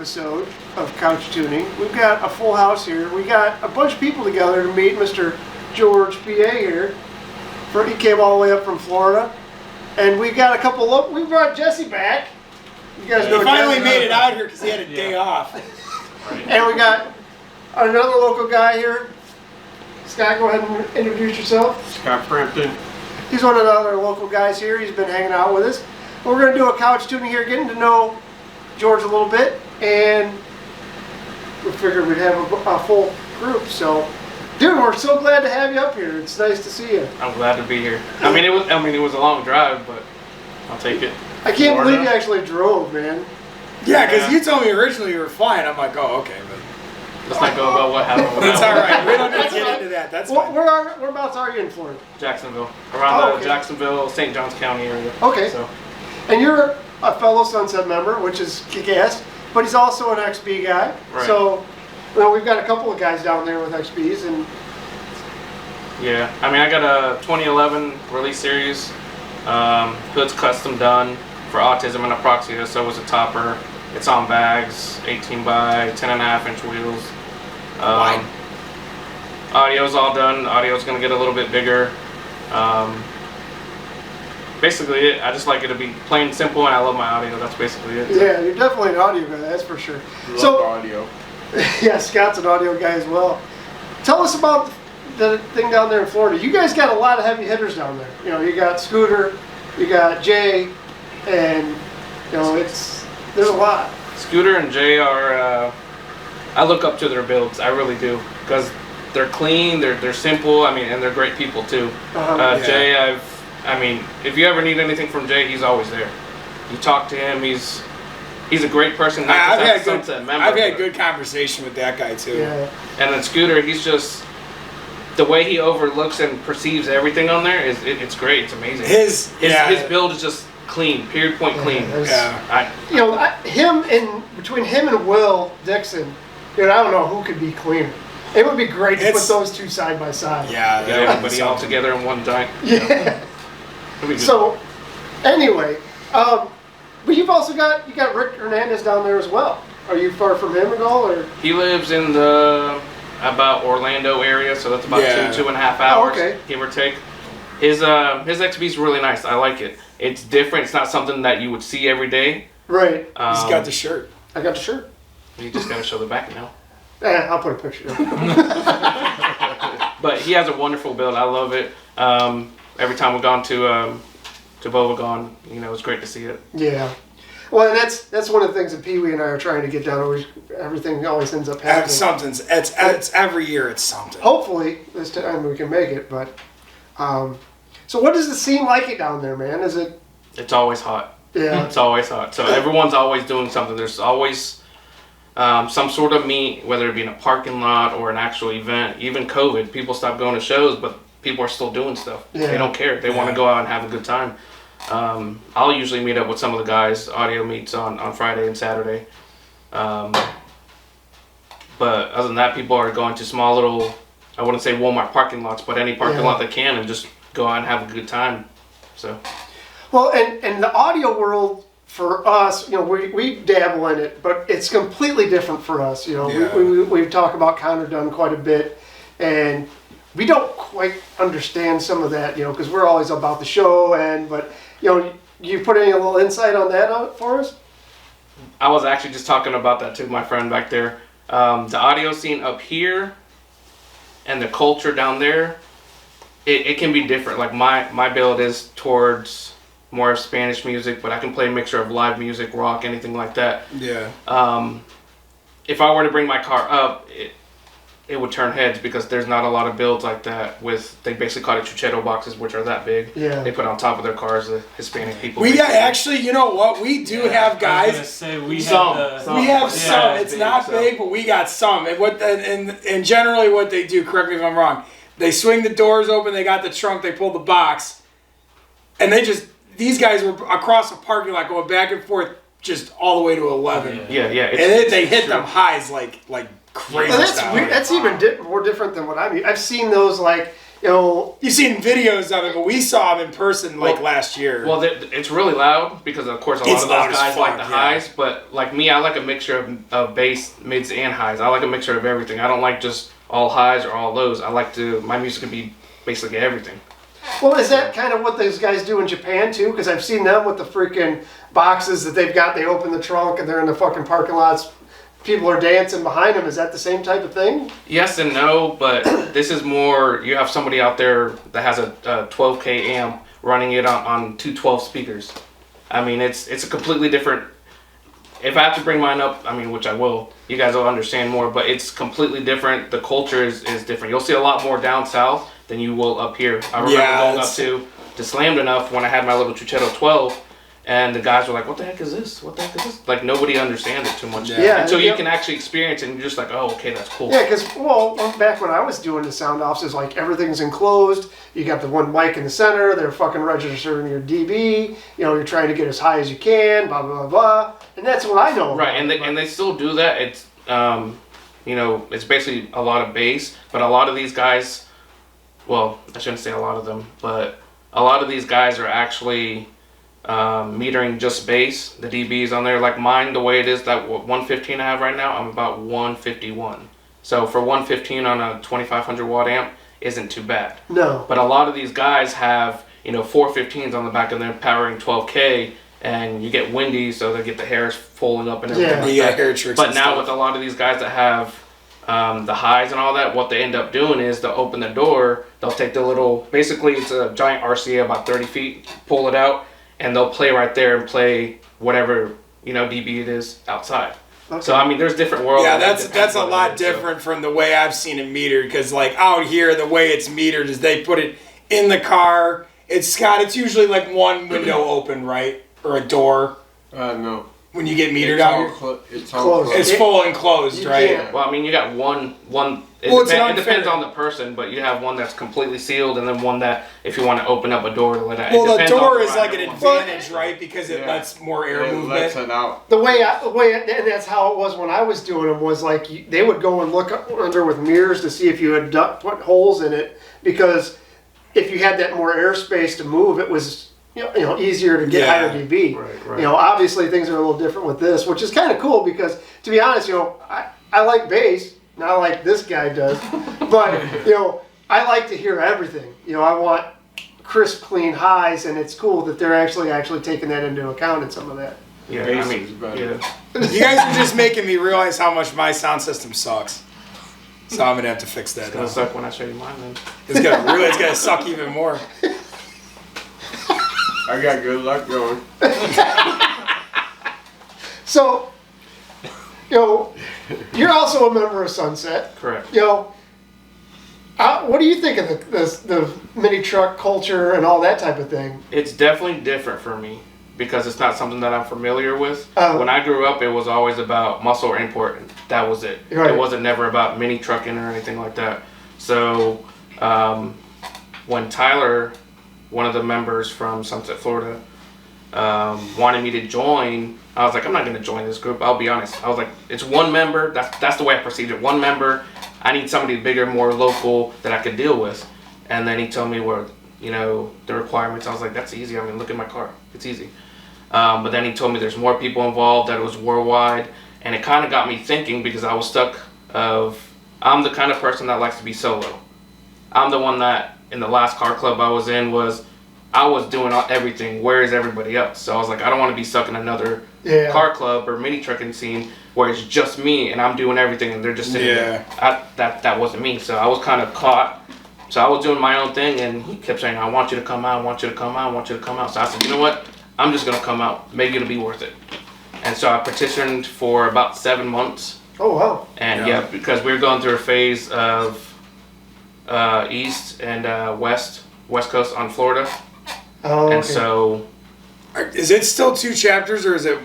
episode of Couch Tuning. We've got a full house here. We got a bunch of people together to meet Mr. Jorge Pa here. He came all the way up from Florida. And we got a couple we brought Jesse back. You guys know he finally Jesse. made it out here because he had a day off. Right. And we got another local guy here. Scott, go ahead and introduce yourself. Scott Frampton. He's one of the other local guys here. He's been hanging out with us. We're going to do a couch tuning here, getting to know George a little bit, and we figured we'd have a full group. So, dude, we're so glad to have you up here. It's nice to see you. I'm glad to be here. I mean, it was a long drive, but I'll take it. I can't believe you actually drove, man. Yeah, because you told me originally you were flying. I'm like, oh, okay, but let's not go about what happened. that's all right. We don't need to get into that. That's fine. Whereabouts are you in Florida? Jacksonville, around okay. the Jacksonville, St. Johns County area. Okay. So. And you're a fellow Sunset member, which is kick-ass, but he's also an XB guy. Right. So, we've got a couple of guys down there with XBs, and yeah, I mean, I got a 2011 release series. Hood's custom done for autism and apraxia, so it was a topper. It's on bags, 18 by 10.5-inch wheels. Audio's all done. Audio's gonna get a little bit bigger. Basically, I just like it to be plain simple, and I love my audio. That's basically it. yeah, you're definitely an audio guy, that's for sure. Love audio. Yeah, Scott's an audio guy as well. Tell us about the thing down there in Florida. You guys got a lot of heavy hitters down there. You know, you got Scooter, you got Jay, and there's a lot. Scooter and Jay are, I look up to their builds. I really do, because they're clean, they're simple. I mean, and they're great people too. Jay, I mean, if you ever need anything from Jay, he's always there. You talk to him, he's a great person. I've had good conversation with that guy too. Yeah. And then Scooter, he's just, the way he overlooks and perceives everything on there it's great. It's amazing. His build is just clean, period, point, clean. Between him and Will Dixon, dude, I don't know who could be cleaner. It would be great to put those two side by side. Yeah, everybody all together in one giant. Yeah. So, anyway, but you've also got Rick Hernandez down there as well. Are you far from him at all, or? He lives in the about Orlando area, so that's about 2.5 hours, give or take. His XB is really nice. I like it. It's different. It's not something that you would see every day. Right. He's got the shirt. I got the shirt. You just gotta show the back now. I'll put a picture up. But he has a wonderful build. I love it. Every time we've gone to Bovagon, it's great to see it. Yeah. Well, and that's one of the things that Pee Wee and I are trying to get down. Everything always ends up happening. It's every year. It's something. Hopefully this time we can make it. But so what does the scene like it down there, man? Is it? It's always hot. Yeah. It's always hot. So everyone's always doing something. There's always some sort of meet, whether it be in a parking lot or an actual event. Even COVID, people stopped going to shows, but people are still doing stuff. Yeah. They don't care. They want to go out and have a good time. I'll usually meet up with some of the guys, audio meets on Friday and Saturday. But other than that, people are going to small little, I wouldn't say Walmart parking lots, but any parking lot they can and just go out and have a good time. So. Well, and the audio world for us, we dabble in it, but it's completely different for us. We talk about counter-done quite a bit, and we don't quite understand some of that, because we're always about the show, but you put any little insight on that out for us? I was actually just talking about that to my friend back there. The audio scene up here and the culture down there, it can be different. Like my build is towards more of Spanish music, but I can play a mixture of live music, rock, anything like that. Yeah. If I were to bring my car up, it would turn heads because there's not a lot of builds like that they basically call it chucheto boxes, which are that big. Yeah. They put on top of their cars, the Hispanic people. We actually, you know what? We do have guys. I was gonna say, we have some. It's not big, but we got some. And generally what they do, correct me if I'm wrong, they swing the doors open, they got the trunk, they pull the box, and these guys were across the parking lot going back and forth just all the way to 11. Yeah. And they hit them highs like crazy. Well, that's weird. That's even more different than what I mean. I've seen those You've seen videos of it, but we saw him in person last year. Well, it's really loud because, of course, a lot of those guys like the highs. But like me, I like a mixture of bass, mids, and highs. I like a mixture of everything. I don't like just all highs or all lows. I like my music to be basically everything. Well, is that kind of what those guys do in Japan too? Because I've seen them with the freaking boxes that they've got. They open the trunk and they're in the fucking parking lots. People are dancing behind them. Is that the same type of thing? Yes and no, but this is more, you have somebody out there that has a 12K amp running it on two 12 speakers. I mean, it's a completely different, if I have to bring mine up, I mean, which I will, you guys will understand more, but it's completely different. The culture is different. You'll see a lot more down south than you will up here. I remember going up to Slammed Enough when I had my little Chuchetto 12. And the guys were like, what the heck is this? What the heck is this? Like, nobody understands it too much. Yeah. Until you can actually experience it, and you're just like, oh, okay, that's cool. Yeah, because, back when I was doing the sound offs, it's like everything's enclosed. You got the one mic in the center. They're fucking registering your dB. You're trying to get as high as you can, blah, blah, blah, blah. And that's what I know. Right, and they still do that. It's, it's basically a lot of bass. But a lot of these guys, well, I shouldn't say a lot of them, but a lot of these guys are actually... metering just bass, the dBs on there. Like mine, the way it is, that 115 I have right now, I'm about 151. So for 115 on a 2500 watt amp isn't too bad. No. But a lot of these guys have 415s on the back and they're powering 12K, and you get windy, so they get the hairs folding up and everything. Hair tricks. But now with a lot of these guys that have the highs and all that, what they end up doing is they'll open the door, they'll take the little, basically it's a giant RCA about 30 feet, pull it out, and they'll play right there and play whatever dB it is outside. Okay. So I mean, there's different worlds. Yeah, that's a lot different from the way I've seen it metered. Because like out here, the way it's metered is they put it in the car. It's usually like one window open, right, or a door. No. When you get metered out here, it's closed. It's full and closed, right? Yeah. Well, I mean, you got one. It depends on the person, but you have one that's completely sealed, and then one that, if you want to open up a door to let it. Well, the door is like an advantage, right? Because it lets more air movement. It lets it out. The way, and that's how it was when I was doing them. Was like they would go and look under with mirrors to see if you had put holes in it, because if you had that more airspace to move, it was. Easier to get higher dB. Right. Obviously things are a little different with this, which is kind of cool because, to be honest, I like bass, not like this guy does, but I like to hear everything. I want crisp, clean highs, and it's cool that they're actually taking that into account in some of that. Yeah, Bass I mean, is better. yeah. You guys are just making me realize how much my sound system sucks. So I'm gonna have to fix that. It's gonna suck when I show you mine, then. It's gonna suck even more. I got good luck going. So, you're also a member of Sunset. Correct. What do you think of the mini truck culture and all that type of thing? It's definitely different for me because it's not something that I'm familiar with. Oh. When I grew up, it was always about muscle or import, and that was it. Right. It wasn't never about mini trucking or anything like that. So, when Tyler, one of the members from Sunset, Florida, wanted me to join, I was like, I'm not going to join this group. I'll be honest. I was like, it's one member. That's the way I perceived it. One member. I need somebody bigger, more local that I could deal with. And then he told me the requirements. I was like, that's easy. I mean, look at my car. It's easy. But then he told me there's more people involved, that it was worldwide. And it kind of got me thinking because I was stuck I'm the kind of person that likes to be solo. I'm the one that, in the last car club I was in, I was doing everything. Where is everybody else? So I was like, I don't want to be stuck in another car club or mini trucking scene where it's just me and I'm doing everything and they're just sitting there. That wasn't me. So I was kind of caught. So I was doing my own thing, and he kept saying, I want you to come out, I want you to come out, I want you to come out. So I said, you know what? I'm just going to come out. Maybe it'll be worth it. And so I petitioned for about 7 months. Oh, wow. And because we were going through a phase of East and West Coast on Florida. Oh, okay. And so, is it still 2 chapters or is it?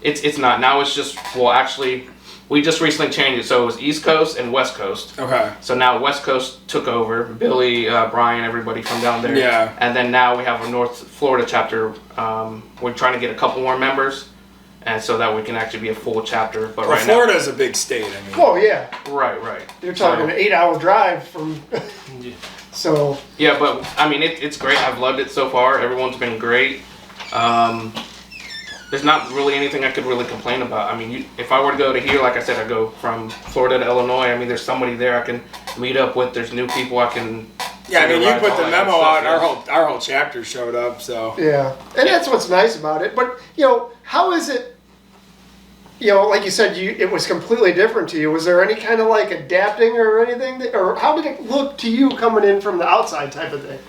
It's not. Now it's just, well, actually, we just recently changed it. So it was East Coast and West Coast. Okay. So now West Coast took over. Billy, Brian, everybody from down there. Yeah. And then now we have a North Florida chapter. We're trying to get a couple more members. and so that we can actually be a full chapter. But Well, right Florida's a big state. I mean, Oh yeah, now, right. you're talking an 8-hour drive from. So. Yeah, but I mean, it's great. I've loved it so far. Everyone's been great. There's not really anything I could really complain about. I mean, if I were to go to here, like I said, I go from Florida to Illinois. I mean, there's somebody there I can meet up with. There's new people I can. yeah, I mean, you put the all that memo stuff, out, and yeah. our whole chapter showed up. So Yeah, and that's what's nice about it. But how is it? Like you said, it was completely different to you. Was there any kind of like adapting or anything, or how did it look to you coming in from the outside type of thing?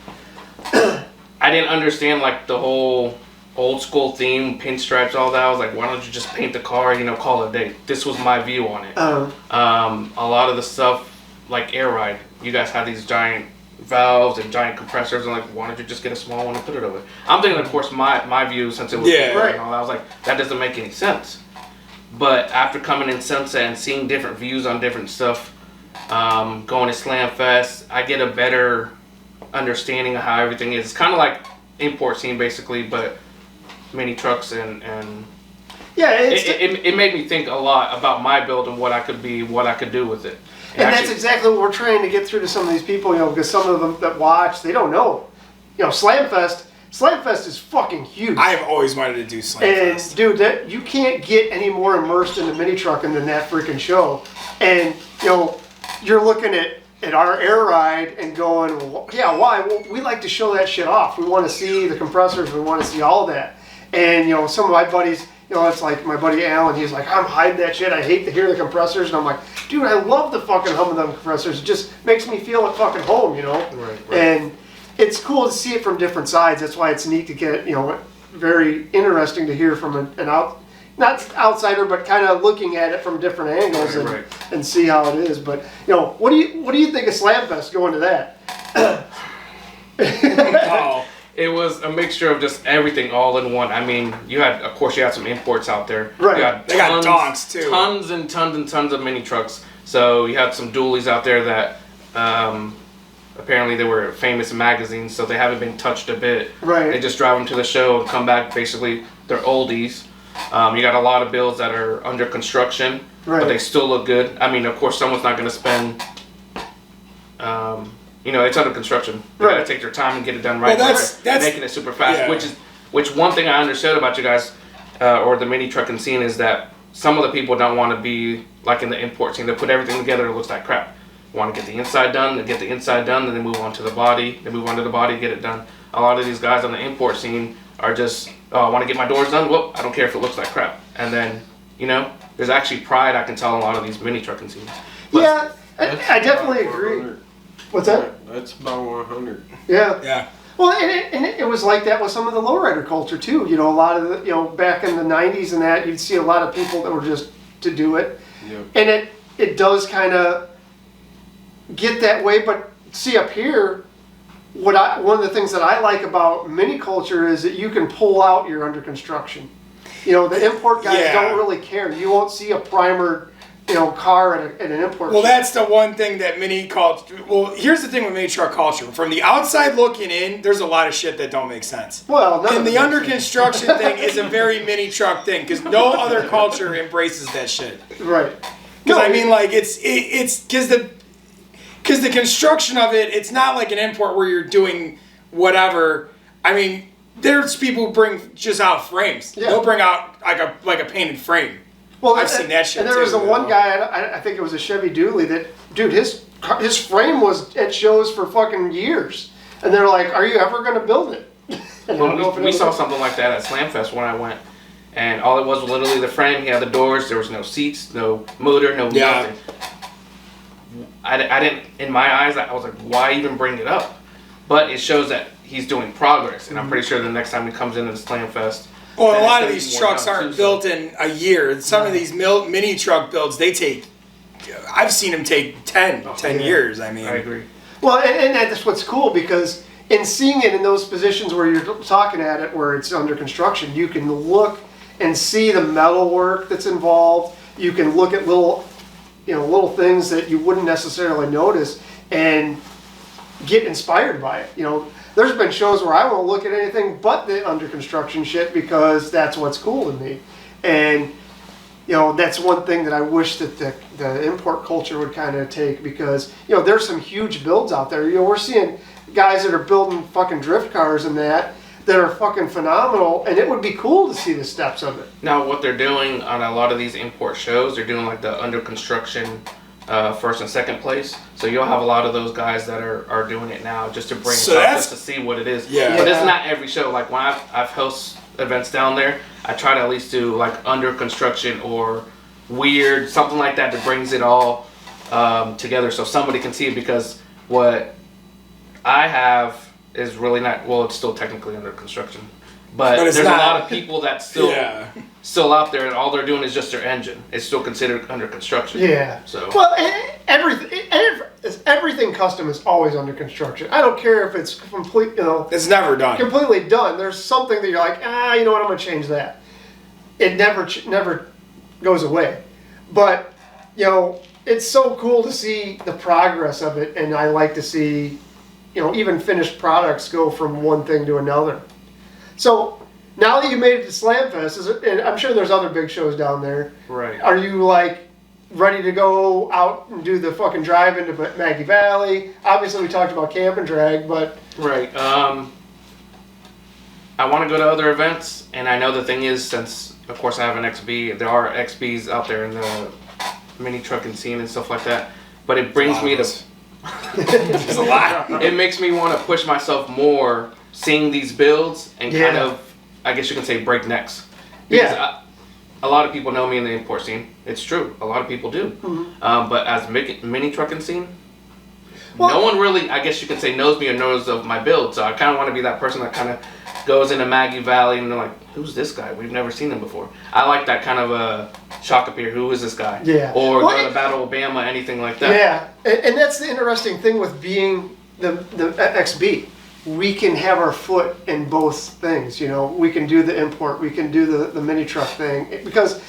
I didn't understand like the whole old school theme, pinstripes, all that. I was like, why don't you just paint the car, call it a day. This was my view on it. A lot of the stuff, like Air Ride, you guys had these giant valves and giant compressors. I'm like, why don't you just get a small one and put it over? I'm thinking, of course, my view, since it was right. and all that, I was like, that doesn't make any sense. But after coming in Sunset and seeing different views on different stuff, going to Slam Fest, I get a better understanding of how everything is. It's kind of like import scene, basically, but mini trucks and Yeah, it made me think a lot about my build and what I could do with it. And that's exactly what we're trying to get through to some of these people, because some of them that watch, they don't know. Slamfest is fucking huge. I have always wanted to do Slam And Fest. dude, you can't get any more immersed in the mini trucking than that freaking show. And you're looking at our Air Ride and going, well, yeah, why? Well, we like to show that shit off. We want to see the compressors. We want to see all that. And some of my buddies, it's like my buddy Alan. He's like, I'm hiding that shit. I hate to hear the compressors. And I'm like, dude, I love the fucking hum of them compressors. It just makes me feel at fucking home, Right. And it's cool to see it from different sides. That's why it's neat to get, very interesting to hear from not outsider, but kind of looking at it from different angles and see how it is. But what do you think of Slamfest going to that? Oh. It was a mixture of just everything all in one. I mean, you had some imports out there. Right. They got donks too. Tons and tons and tons of mini trucks. So you had some dualies out there that apparently they were famous magazines, so they haven't been touched a bit. Right. They just drive them to the show and come back. Basically, they're oldies. You got a lot of builds that are under construction, but they still look good. I mean, of course, someone's not going to spend. It's under construction. You gotta take their time and get it done right. Well, that's making it super fast. Yeah. Which one thing I understood about you guys, or the mini trucking scene, is that some of the people don't want to be like in the import scene. They put everything together, it looks like crap. Want to get the inside done, then get the inside done, then they move on to the body, then move on to the body, get it done. A lot of these guys on the import scene are just, I want to get my doors done. Whoop, I don't care if it looks like crap. And then, there's actually pride I can tell in a lot of these mini trucking scenes. But Yeah, I definitely agree. 100. What's that? That's about 100. Yeah. Yeah. Well, and it was like that with some of the lowrider culture too. A lot of the, back in the 90s and that, you'd see a lot of people that were just to do it. Yep. And it does kind of get that way, but see up here, one of the things that I like about mini culture is that you can pull out your under construction. The import guys don't really care. You won't see a primer, car at an import. Well, that's the one thing that mini culture. Well, here's the thing with mini truck culture. From the outside looking in, there's a lot of shit that don't make sense. Well, And the under construction thing is a very mini truck thing because no other culture embraces that shit. Right. Because I mean, like it's because the construction of it, it's not like an import where you're doing whatever. I mean, there's people who bring just out frames. Yeah. They'll bring out like a painted frame. Well, I've seen that shit. And there was too, the one guy, I think it was a Chevy Dually, that, dude, his frame was at shows for fucking years. And they're like, are you ever going to build it? Well, we saw something like that at Slamfest when I went. And all it was literally the frame. He had the doors. There was no seats, no motor, no nothing. I didn't, in my eyes, I was like, why even bring it up? But it shows that he's doing progress. And I'm pretty sure the next time he comes into the Slamfest. Well, a lot of these trucks aren't built in a year. Some of these mini truck builds, I've seen them take 10 years. I mean, I agree. Well, and that's what's cool, because in seeing it in those positions where you're talking at it, where it's under construction, you can look and see the metal work that's involved. You can look at little things that you wouldn't necessarily notice and get inspired by it. There's been shows where I won't look at anything but the under construction shit because that's what's cool to me. And that's one thing that I wish that the import culture would kind of take, because there's some huge builds out there. We're seeing guys that are building fucking drift cars and that are fucking phenomenal, and it would be cool to see the steps of it. Now, what they're doing on a lot of these import shows, they're doing like the under construction first and second place. So you'll have a lot of those guys that are doing it now just to bring just to see what it is. Yeah. But it's not every show. Like when I've host events down there, I try to at least do like under construction or weird, something like that brings it all together so somebody can see it, because what I have is really not, well, it's still technically under construction. But there's a lot of people that still out there, and all they're doing is just their engine. It's still considered under construction. Yeah. So well, everything custom is always under construction. I don't care if it's complete. It's never done. Completely done. There's something that you're like, you know what? I'm gonna change that. It never goes away. But it's so cool to see the progress of it, and I like to see even finished products go from one thing to another. So now that you made it to Slamfest, and I'm sure there's other big shows down there. Right. Are you like ready to go out and do the fucking drive into Maggie Valley? Obviously, we talked about Camp and Drag, but right. I want to go to other events, and I know the thing is, since of course I have an XB, there are XBs out there in the mini trucking scene and stuff like that. But it brings me to. There's a lot. It makes me want to push myself more, seeing these builds and kind of, I guess you can say, break necks. Because a lot of people know me in the import scene. It's true. A lot of people do. Mm-hmm. But as mini trucking scene, no one really, I guess you can say, knows me or knows of my build. So I kind of want to be that person that kind of goes into Maggie Valley and they're like, who's this guy? We've never seen him before. I like that kind of a shock appear. Who is this guy? Yeah. Or go to Battle Obama, anything like that. Yeah. And that's the interesting thing with being the XB. We can have our foot in both things. We can do the import. We can do the mini truck thing, because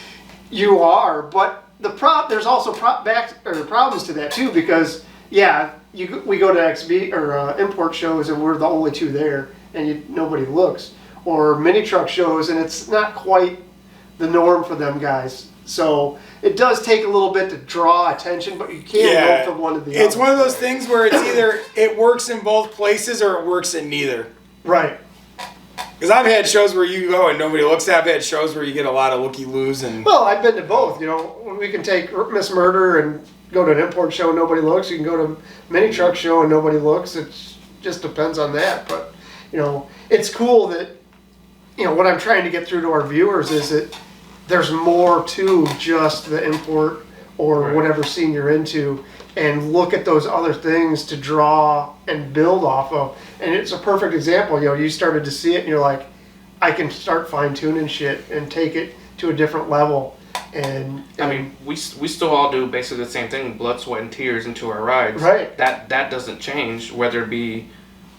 you are. But there's also problems to that too, because we go to XB or import shows and we're the only two there, and nobody looks, or mini truck shows and it's not quite the norm for them guys. So it does take a little bit to draw attention, but you can't go from one to the other. It's one of those things where it's either it works in both places or it works in neither. Right. Because I've had shows where you go and nobody looks. I've had shows where you get a lot of looky-loos. Well, I've been to both. We can take Miss Murder and go to an import show and nobody looks. You can go to a mini truck show and nobody looks. It just depends on that. But, it's cool that, what I'm trying to get through to our viewers is that there's more to just the import or whatever scene you're into, and look at those other things to draw and build off of. And it's a perfect example. You started to see it and you're like, I can start fine-tuning shit and take it to a different level. And I mean, we still all do basically the same thing, blood, sweat, and tears into our rides. Right. That doesn't change, whether it be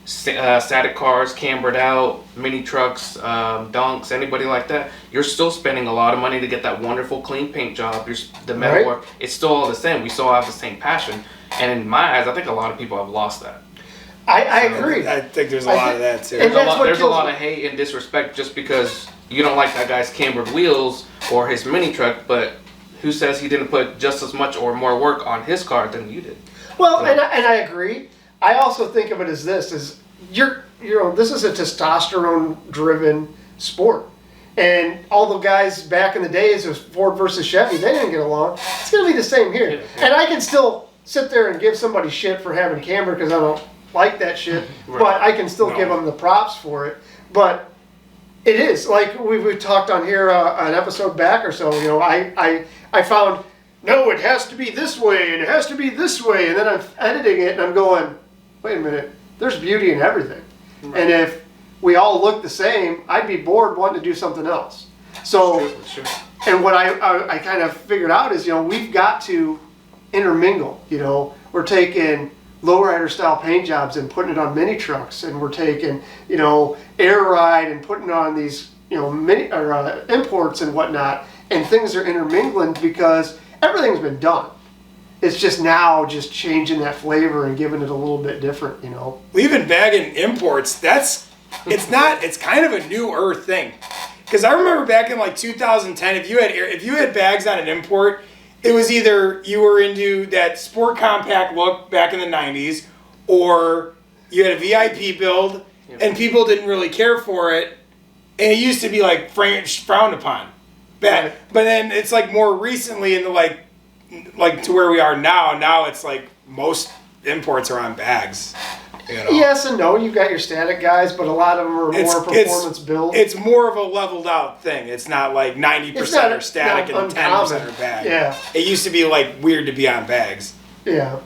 static cars, cambered out, mini trucks, dunks, anybody like that. You're still spending a lot of money to get that wonderful clean paint job. The metal work, it's still all the same. We still have the same passion. And in my eyes, I think a lot of people have lost that. I agree. I think there's a lot of that too. There's a lot of hate and disrespect just because you don't like that guy's cambered wheels or his mini truck, but who says he didn't put just as much or more work on his car than you did? Well, and I agree. I also think of it as this: this is a testosterone-driven sport, and all the guys back in the days, it was Ford versus Chevy. They didn't get along. It's going to be the same here. Yeah. And I can still sit there and give somebody shit for having camber because I don't like that shit, but I can still give them the props for it. But it is like we talked on here an episode back or so. I found no, it has to be this way and it has to be this way, and then I'm editing it and I'm going, wait a minute, there's beauty in everything. Right. And if we all look the same, I'd be bored wanting to do something else. So, Sure. And what I kind of figured out is, we've got to intermingle. We're taking lowrider style paint jobs and putting it on mini trucks, and we're taking, air ride and putting it on these, mini or imports and whatnot, and things are intermingling because everything's been done. It's just now just changing that flavor and giving it a little bit different, Even bagging imports, it's kind of a newer thing. Because I remember back in like 2010, if you had bags on an import, it was either you were into that sport compact look back in the 90s, or you had a VIP build, and people didn't really care for it, and it used to be like frowned upon. But then it's like more recently in the like to where we are now. Now it's like most imports are on bags. You know? Yes and no. You've got your static guys, but a lot of them are more performance build. It's more of a leveled out thing. It's not like 90% are static and 10% are bag. Yeah. It used to be like weird to be on bags. Yeah.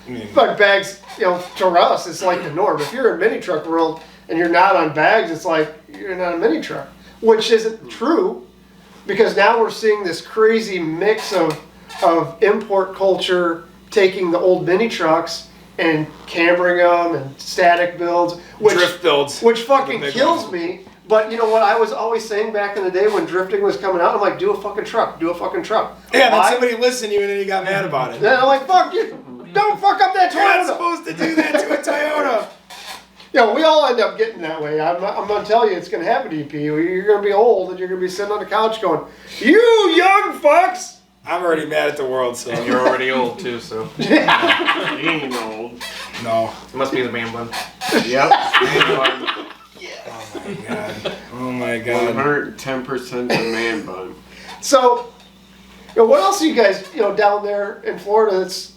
I mean, but bags, to us, it's like the norm. If you're in mini truck world and you're not on bags, it's like you're not a mini truck, which isn't true, because now we're seeing this crazy mix of import culture taking the old mini trucks and cambering them and static builds, drift builds, which fucking kills me. But you know what I was always saying back in the day when drifting was coming out? I'm like, do a fucking truck. Yeah, then somebody listened to you and then you got mad about it. Then I'm like, fuck you. Don't fuck up that Toyota. You're not supposed to do that to a Toyota. We all end up getting that way. I'm going to tell you it's going to happen to you, P. You're going to be old and you're going to be sitting on the couch going, you young fucks. I'm already mad at the world, so. And you're already old too, so. He ain't old. No. It must be the man bun. Yep. Oh my god. 110% the man bun. So, what else are you guys, down there in Florida that's,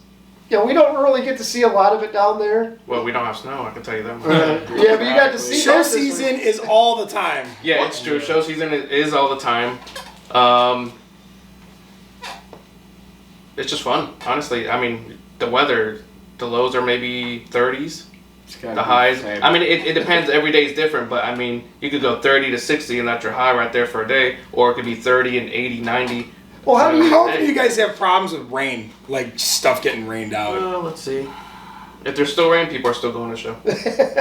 we don't really get to see a lot of it down there. Well, we don't have snow, I can tell you that much. Yeah, but you got to see show that this season week. is all the time. Yeah, it's true. Show season is all the time. It's just fun, honestly. I mean, the weather, the lows are maybe 30s. The highs, I mean, it depends. Every day is different, but I mean, you could go 30 to 60 and that's your high right there for a day, or it could be 30 and 80, 90. Well, how often do you guys have problems with rain? Like stuff getting rained out? Let's see. If there's still rain, people are still going to show.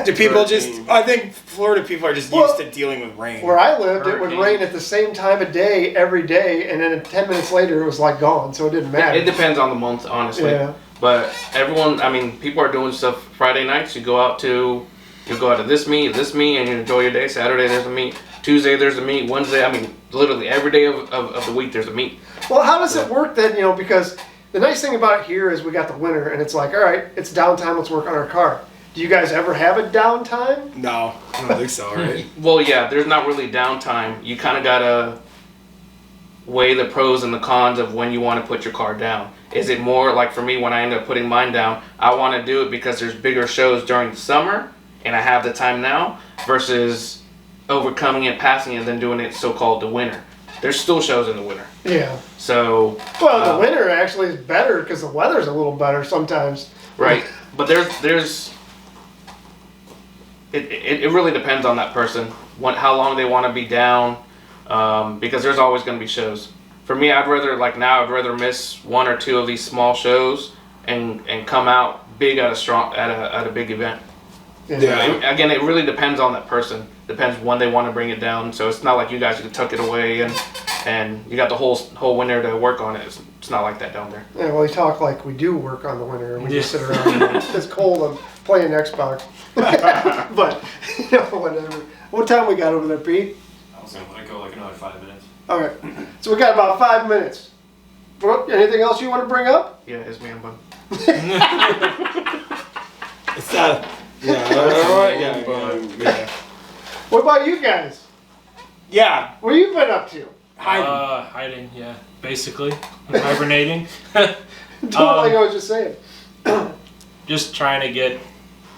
Do people I think Florida people are just used to dealing with rain. Where I lived, it would rain at the same time of day every day, and then 10 minutes later it was like gone, so it didn't matter. It depends on the month, honestly. Yeah. But everyone, I mean, people are doing stuff Friday nights. You go out to this meet, and you enjoy your day. Saturday there's a meet. Tuesday there's a meet. Wednesday, I mean, literally every day of the week there's a meet. Well, how does it work then, because the nice thing about it here is we got the winter, and it's like, all right, it's downtime, let's work on our car. Do you guys ever have a downtime? No, I don't think so, right? Well, yeah, there's not really downtime. You kind of got to weigh the pros and the cons of when you want to put your car down. Is it more like for me when I end up putting mine down, I want to do it because there's bigger shows during the summer and I have the time now, versus overcoming it, passing it, and then doing it so-called the winter. There's still shows in the winter. Yeah. So. Well, the winter actually is better because the weather's a little better sometimes. Right. But there's. It really depends on that person, how long they want to be down, because there's always going to be shows. For me, I'd rather miss one or two of these small shows and come out big at a big event. Yeah. Again, it really depends on that person. Depends when they want to bring it down. So it's not like you guys can tuck it away and you got the whole winter to work on it. It's not like that down there. Yeah, well, we talk like we do work on the winter, and we just sit around and it's cold and playing Xbox. But whatever. What time we got over there, Pete? I was gonna let it go like another 5 minutes. All right. So we got about 5 minutes. Anything else you want to bring up? Yeah, it's man bun. It's not. Yeah. What about you guys? Yeah. What you been up to? Hiding, yeah. Basically. Hibernating. Like I was just saying. Just trying to get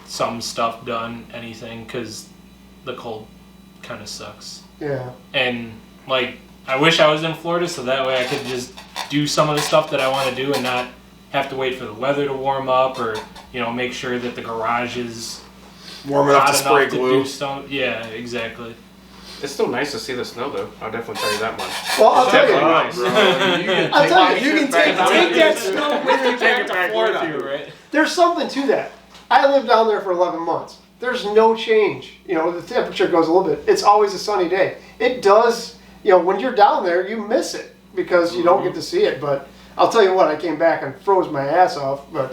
some stuff done, anything, because the cold kind of sucks. Yeah. And, I wish I was in Florida so that way I could just do some of the stuff that I want to do and not have to wait for the weather to warm up or, make sure that the garage is warm enough to spray to glue. do stuff. Yeah, exactly. It's still nice to see the snow, though. I'll definitely tell you that much. Well, I'll tell you. Nice. I'll tell you. You can take that snow with you back to Florida. Right? There's something to that. I lived down there for 11 months. There's no change. The temperature goes a little bit. It's always a sunny day. It does, when you're down there, you miss it because you don't get to see it. But I'll tell you what, I came back and froze my ass off. But,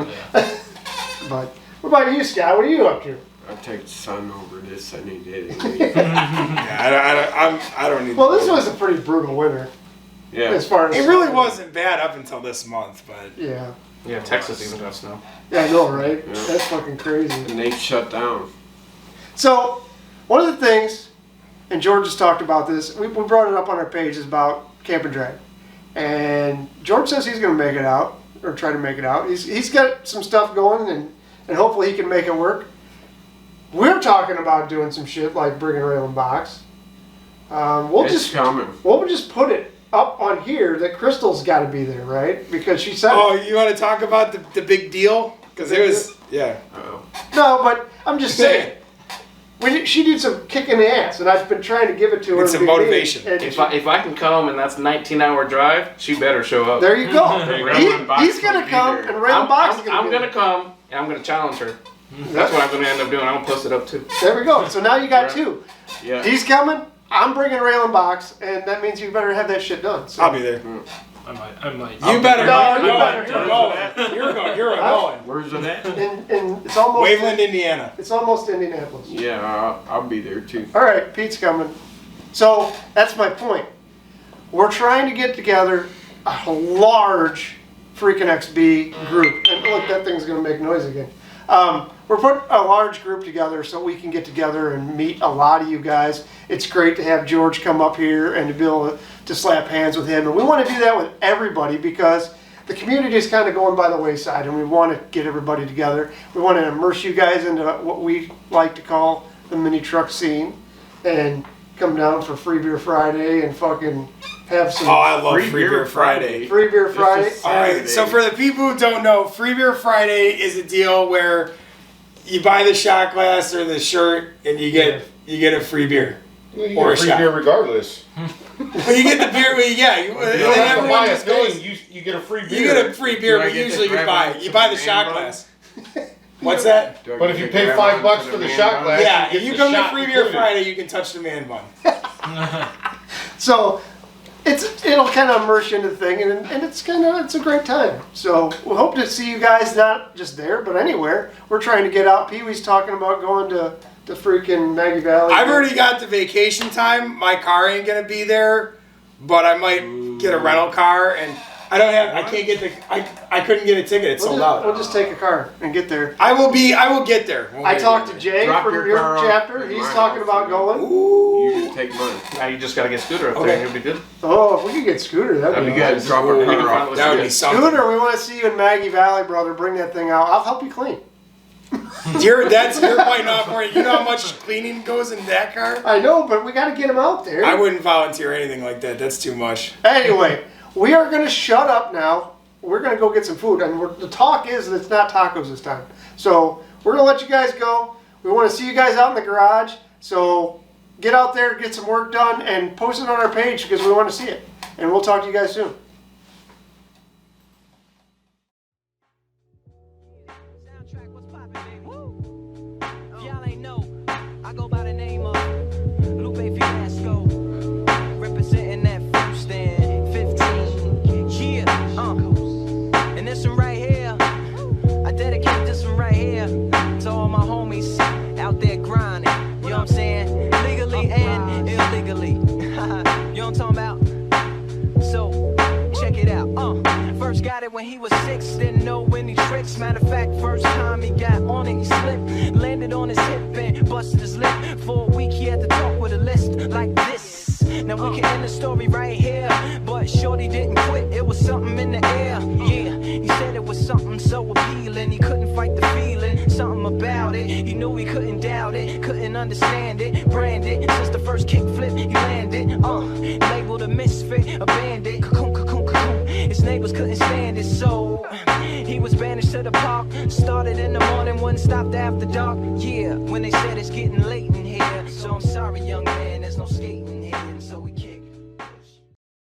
but what about you, Scott? What are you up to? I'll take the sun over this any day. Yeah, I don't need. Well, this was a pretty brutal winter. Yeah. As far as It really wasn't bad up until this month, but Yeah. Yeah, Texas even got snow. Yeah, I know, right? Yeah. That's fucking crazy. And they shut down. So, one of the things, and George has talked about this, we brought it up on our page, is about Camp and Drag. And George says he's going to make it out, or try to make it out. He's got some stuff going, and hopefully he can make it work. We're talking about doing some shit like bringing a railing box. We'll It's coming. just put it up on here that Crystal's got to be there, right? Because she said. oh, you want to talk about the big deal? Because it was Uh-oh. No, but I'm just saying. She did some kick in the ass, and I've been trying to give it to her. It's to a be motivation. mean, and If I can come and that's a 19-hour drive, she better show up. there you go. Railing Box He's going will to be come, there. and Railing Box is I'm going to gonna come and I'm gonna challenge her. That's what I'm gonna end up doing. I'm gonna post it up too. There we go. So now you got Right. two. Yeah. He's coming. I'm bringing Railing Box, and that means you better have that shit done. So. I'll be there. I might. You better. No, you go. better. You're going. You're going. You're going. Where's it at? And it's almost. Waveland, Indiana. It's almost Indianapolis. Yeah, I'll be there too. All right, Pete's coming. So that's my point. We're trying to get together a large freaking XB group. And look, that thing's going to make noise again. We're putting a large group together so we can get together and meet a lot of you guys. It's great to have George come up here and to be able to slap hands with him. And we want to do that with everybody because the community is kind of going by the wayside and we want to get everybody together. We want to immerse you guys into what we like to call the mini truck scene and come down for Free Beer Friday and fucking have some Oh, I love Free Beer Friday. Free Beer Friday. It's just All right, Saturday. so for the people who don't know, Free Beer Friday is a deal where you buy the shot glass or the shirt and you get a free beer. Well, you Or get a a free shot. beer regardless. Well, you get the beer. Well, yeah, You don't and have to everyone buy a just goes. thing. You get a free beer. You get a free beer, Do I but get to usually you grab buy on it. You to buy the the shot man glass. What's that? Do I But get if you to pay grab $5 onto for the man shot bun? glass, Yeah, you if get you the come to shot Free Beer included. Friday, you can touch the man bun. So it'll kind of immerse you into the thing, and it's a great time. So we hope to see you guys not just there, but anywhere. We're trying to get out. Pee Wee's talking about going to freaking Maggie Valley. I've already got the vacation time. My car ain't gonna be there, but I might get a rental car, and I couldn't get a ticket. It's sold out. We'll just take a car and get there. I will get there. I talked to Jay Drop from your your car off chapter. at He's my talking house. about going. Ooh. You just take mine. Now you just gotta get Scooter up Okay. there and it'll be good. Oh, if we could get Scooter, that'd That'd be be good. good. Drop a You car can off. find That would be good. something. Scooter, we want to see you in Maggie Valley, brother. Bring that thing out. I'll help you clean. You're biting off more. You know how much cleaning goes in that car? I know, but we got to get him out there. I wouldn't volunteer anything like that. That's too much. Anyway, we are going to shut up now. We're going to go get some food. And the talk is that it's not tacos this time. So we're going to let you guys go. We want to see you guys out in the garage. So get out there, get some work done, and post it on our page because we want to see it. And we'll talk to you guys soon. Soundtrack, what's poppin', baby? Woo! If y'all ain't know, I go by the name of Lupe Fiasco, representing that food stand 15. Yeah, and this one right here, I dedicate this one right here to all my homies out there grinding. You know what I'm saying? Legally and illegally. You know what I'm talking about? So, check it out. First got it when he was 6, didn't know any tricks. Matter of fact, first time he got on it, he slipped, landed on his hip and busted his lip. For a week he had to talk with a list like this. Now we can end the story right here, but shorty didn't quit. It was something in the air. Yeah, he said it was something so appealing. He couldn't fight the feeling, something about it. He knew he couldn't doubt it, couldn't understand it. Branded since the first kick flip he landed. Labeled a misfit, a bandit. Cocoon, cocoon, cocoon. His neighbors couldn't stand it, so he was banished to the park. Started in the morning, wouldn't stop after dark. Yeah, when they said it's getting late in here. So I'm sorry, young man, there's no skating here, and so we can't.